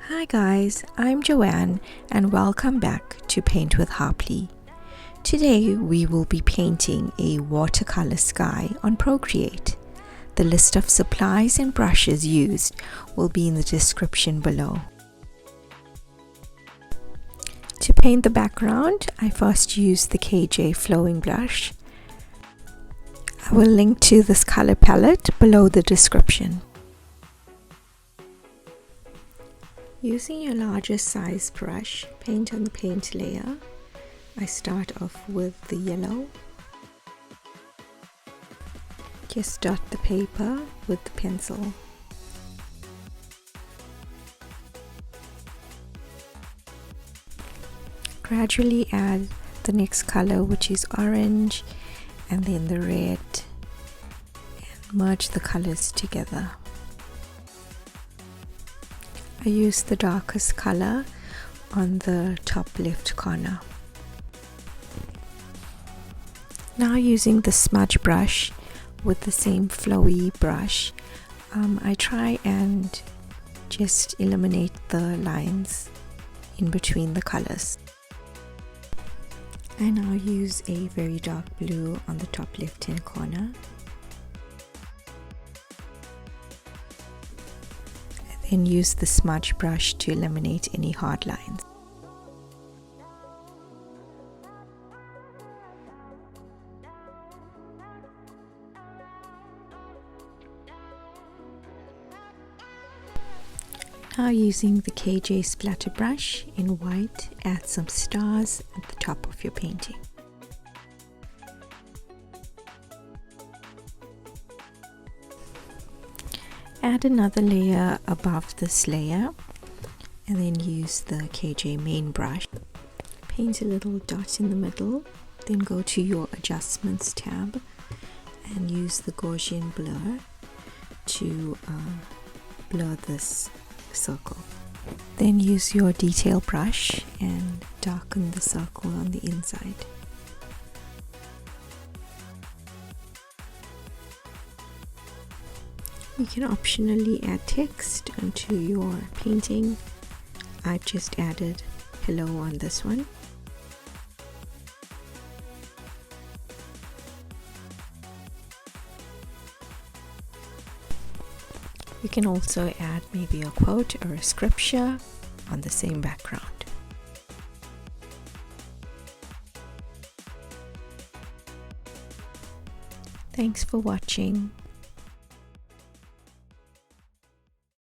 Hi guys, I'm Joanne and welcome back to Paint with Harpley. Today we will be painting a watercolor sky on Procreate. The list of supplies and brushes used will be in the description below. To paint the background, I first used the KJ flowing brush. I will link to this color palette below the description. Using your larger size brush, paint on the paint layer. I start off with the yellow. Just dot the paper with the pencil. Gradually add the next color, which is orange, and then the red, and merge the colors together. I use the darkest color on the top left corner. Now using the smudge brush with the same flowy brush, I try and just eliminate the lines in between the colors. I now use a very dark blue on the top left hand corner. And use the smudge brush to eliminate any hard lines. Now using the KJ splatter brush in white, add some stars at the top of your painting. Add another layer above this layer and then use the KJ main brush. Paint a little dot in the middle, then go to your adjustments tab and use the Gaussian blur to blur this circle. Then use your detail brush and darken the circle on the inside. You can optionally add text onto your painting. I've just added hello on this one. You can also add maybe a quote or a scripture on the same background. Thanks for watching.